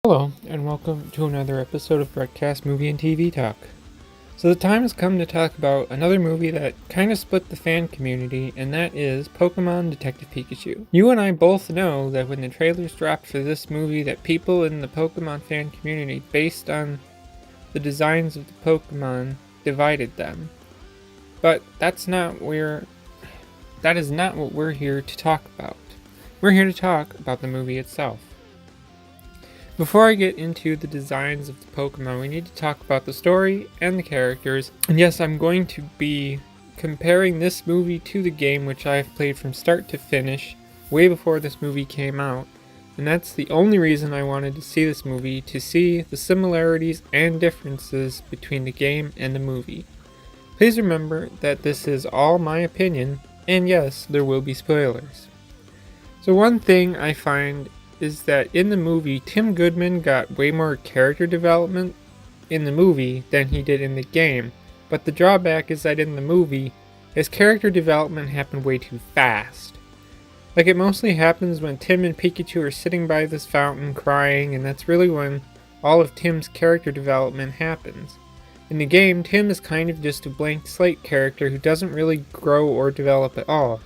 Hello, and welcome to another episode of Broadcast Movie and TV Talk. So the time has come to talk about another movie that kind of split the fan community, and that is Pokemon Detective Pikachu. You and I both know that when the trailers dropped for this movie that people in the Pokemon fan community, based on the designs of the Pokemon, divided them. But that is not what we're here to talk about. We're here to talk about the movie itself. Before I get into the designs of the Pokemon, we need to talk about the story and the characters. And yes, I'm going to be comparing this movie to the game, which I've played from start to finish, way before this movie came out. And that's the only reason I wanted to see this movie, to see the similarities and differences between the game and the movie. Please remember that this is all my opinion, and yes, there will be spoilers. So one thing I find is that in the movie, Tim Goodman got way more character development in the movie than he did in the game. But the drawback is that in the movie, his character development happened way too fast. Like, it mostly happens when Tim and Pikachu are sitting by this fountain crying, and that's really when all of Tim's character development happens. In the game, Tim is kind of just a blank slate character who doesn't really grow or develop at all,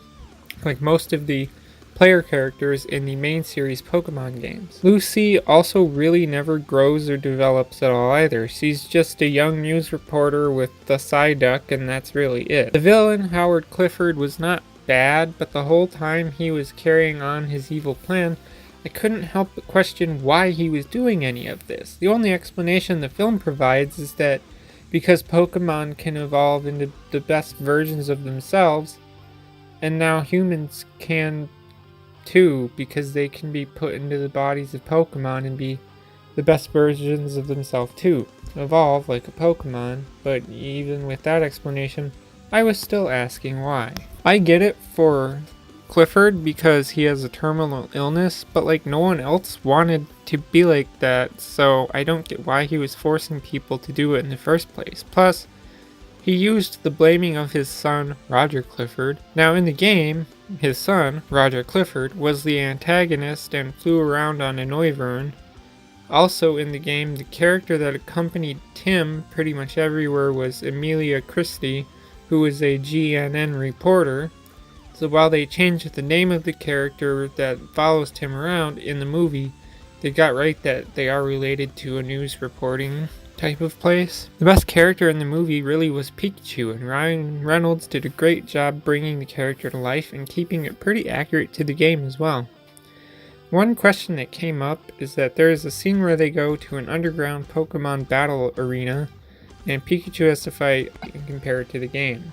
like most of the player characters in the main series Pokemon games. Lucy also really never grows or develops at all either. She's just a young news reporter with the Psyduck, and that's really it. The villain, Howard Clifford, was not bad, but the whole time he was carrying on his evil plan, I couldn't help but question why he was doing any of this. The only explanation the film provides is that because Pokemon can evolve into the best versions of themselves, and now humans can too, because they can be put into the bodies of Pokemon and be the best versions of themselves too, evolve like a Pokemon. But even with that explanation, I was still asking why. I get it for Clifford because he has a terminal illness, but like no one else wanted to be like that, so I don't get why he was forcing people to do it in the first place. Plus, he used the blaming of his son, Roger Clifford. Now in the game, his son, Roger Clifford, was the antagonist and flew around on a Noivern. Also in the game, the character that accompanied Tim pretty much everywhere was Amelia Christie, who was a GNN reporter. So while they changed the name of the character that follows Tim around in the movie, they got right that they are related to a news reporting type of place. The best character in the movie really was Pikachu, and Ryan Reynolds did a great job bringing the character to life and keeping it pretty accurate to the game as well. One question that came up is that there is a scene where they go to an underground Pokemon battle arena, and Pikachu has to fight and compare it to the game.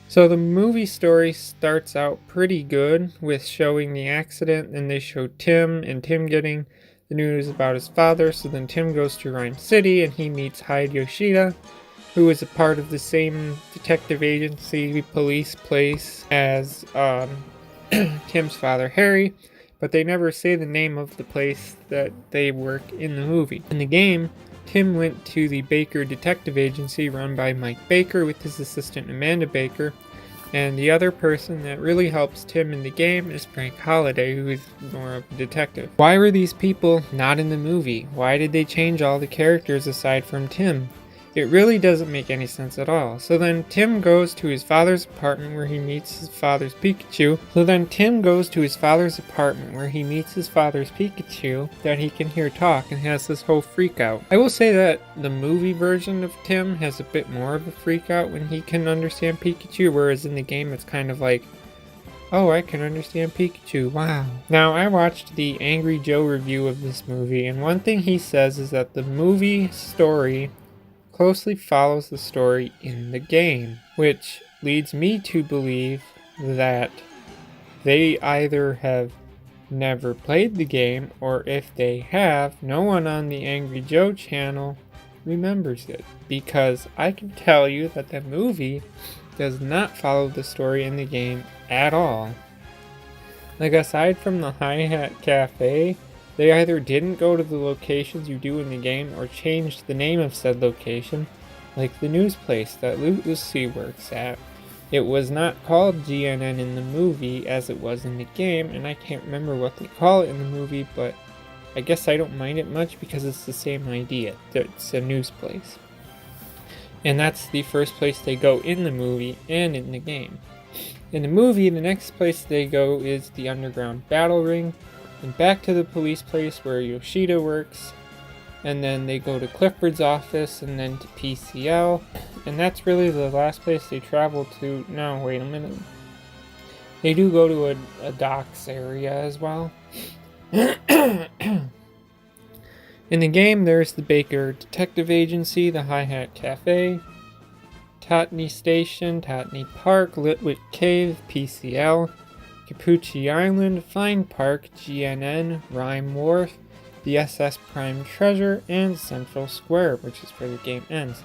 So the movie story starts out pretty good with showing the accident, and they show Tim getting the news about his father. So then Tim goes to Rhyme City and he meets Hyde Yoshida, who is a part of the same detective agency police place as Tim's father Harry, but they never say the name of the place that they work in the movie. In the game, Tim went to the Baker Detective Agency run by Mike Baker with his assistant Amanda Baker, and the other person that really helps Tim in the game is Frank Holliday, who is more of a detective. Why were these people not in the movie? Why did they change all the characters aside from Tim? It really doesn't make any sense at all. So then Tim goes to his father's apartment where he meets his father's Pikachu that he can hear talk and has this whole freak out. I will say that the movie version of Tim has a bit more of a freak out when he can understand Pikachu, whereas in the game it's kind of like, oh, I can understand Pikachu, wow. Now, I watched the Angry Joe review of this movie, and one thing he says is that the movie story closely follows the story in the game, which leads me to believe that they either have never played the game, or if they have, no one on the Angry Joe channel remembers it, because I can tell you that the movie does not follow the story in the game at all. Like, aside from the Hi-Hat Cafe, they either didn't go to the locations you do in the game or changed the name of said location, like the news place that Lucy works at. It was not called GNN in the movie as it was in the game, and I can't remember what they call it in the movie, but I guess I don't mind it much because it's the same idea. It's a news place. And that's the first place they go in the movie and in the game. In the movie, the next place they go is the underground battle ring, and back to the police place where Yoshida works, and then they go to Clifford's office, and then to PCL, and that's really the last place they travel to. No, wait a minute. They do go to a docks area as well. In the game, there's the Baker Detective Agency, the Hi-Hat Cafe, Totney Station, Totney Park, Litwick Cave, PCL, Capucci Island, Fine Park, GNN, Rhyme Wharf, the SS Prime Treasure, and Central Square, which is where the game ends.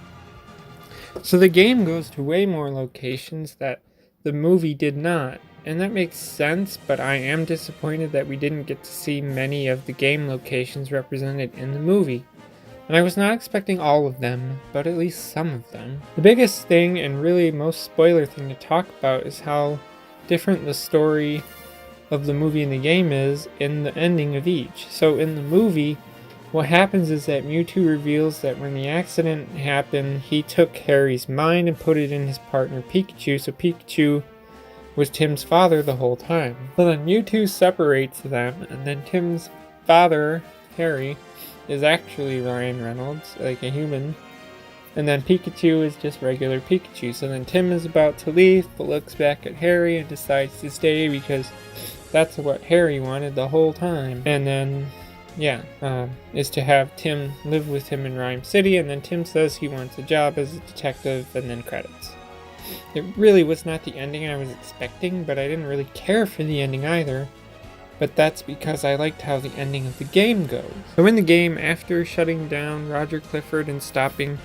So the game goes to way more locations that the movie did not, and that makes sense, but I am disappointed that we didn't get to see many of the game locations represented in the movie. And I was not expecting all of them, but at least some of them. The biggest thing, and really most spoiler thing to talk about, is how different the story of the movie and the game is in the ending of each. So in the movie, what happens is that Mewtwo reveals that when the accident happened, he took Harry's mind and put it in his partner Pikachu, so Pikachu was Tim's father the whole time. So then Mewtwo separates them, and then Tim's father, Harry, is actually Ryan Reynolds, like a human. And then Pikachu is just regular Pikachu. So then Tim is about to leave, but looks back at Harry and decides to stay because that's what Harry wanted the whole time. And then, is to have Tim live with him in Rhyme City, and then Tim says he wants a job as a detective, and then credits. It really was not the ending I was expecting, but I didn't really care for the ending either. But that's because I liked how the ending of the game goes. So in the game, after shutting down Roger Clifford and stopping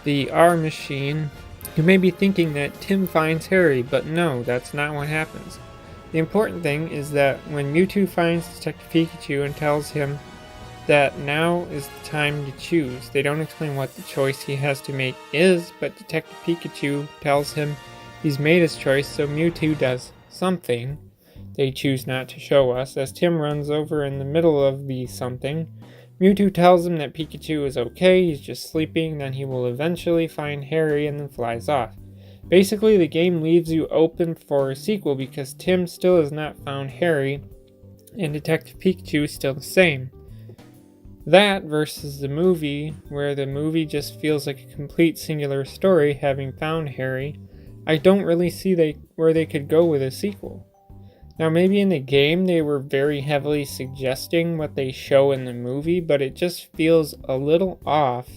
the R machine, you may be thinking that Tim finds Harry, but no, that's not what happens. The important thing is that when Mewtwo finds Detective Pikachu and tells him that now is the time to choose. They don't explain what the choice he has to make is, but Detective Pikachu tells him he's made his choice, so Mewtwo does something they choose not to show us. As Tim runs over in the middle of the something, Mewtwo tells him that Pikachu is okay, he's just sleeping, then he will eventually find Harry, and then flies off. Basically, the game leaves you open for a sequel because Tim still has not found Harry, and Detective Pikachu is still the same. That versus the movie, where the movie just feels like a complete singular story, having found Harry, I don't really see where they could go with a sequel. Now maybe in the game they were very heavily suggesting what they show in the movie, but it just feels a little off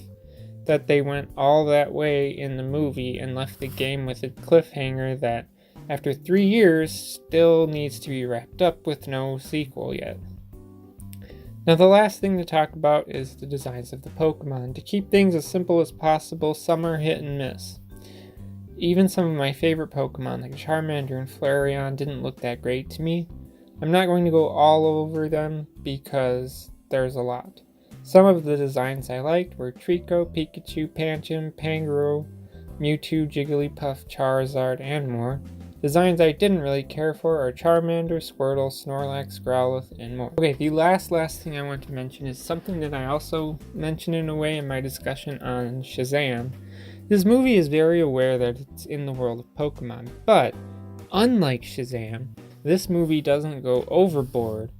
that they went all that way in the movie and left the game with a cliffhanger that, after 3 years, still needs to be wrapped up with no sequel yet. Now the last thing to talk about is the designs of the Pokemon. To keep things as simple as possible, some are hit and miss. Even some of my favorite Pokemon like Charmander and Flareon didn't look that great to me. I'm not going to go all over them because there's a lot. Some of the designs I liked were Trico, Pikachu, Pancham, Pangaroo, Mewtwo, Jigglypuff, Charizard, and more. Designs I didn't really care for are Charmander, Squirtle, Snorlax, Growlithe, and more. Okay, the last thing I want to mention is something that I also mentioned in a way in my discussion on Shazam. This movie is very aware that it's in the world of Pokemon, but unlike Shazam, this movie doesn't go overboard.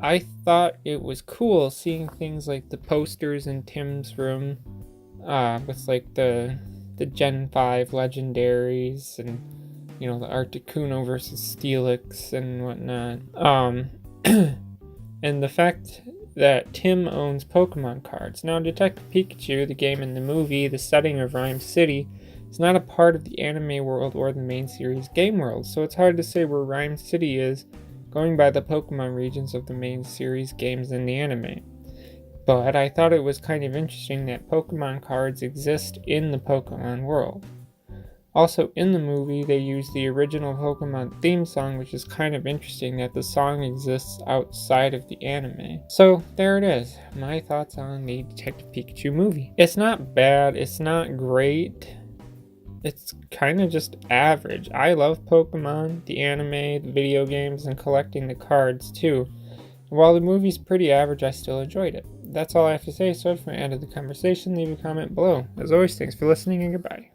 I thought it was cool seeing things like the posters in Tim's room, with like the Gen 5 legendaries and the Articuno versus Steelix and whatnot. And the fact that Tim owns Pokemon cards. Now, Detective Pikachu, the game and the movie, the setting of Rhyme City, is not a part of the anime world or the main series game world, so it's hard to say where Rhyme City is going by the Pokemon regions of the main series games and the anime. But I thought it was kind of interesting that Pokemon cards exist in the Pokemon world. Also, in the movie, they use the original Pokemon theme song, which is kind of interesting that the song exists outside of the anime. So, there it is. My thoughts on the Detective Pikachu movie. It's not bad. It's not great. It's kind of just average. I love Pokemon, the anime, the video games, and collecting the cards too. While the movie's pretty average, I still enjoyed it. That's all I have to say, so if you want to add to the conversation, leave a comment below. As always, thanks for listening and goodbye.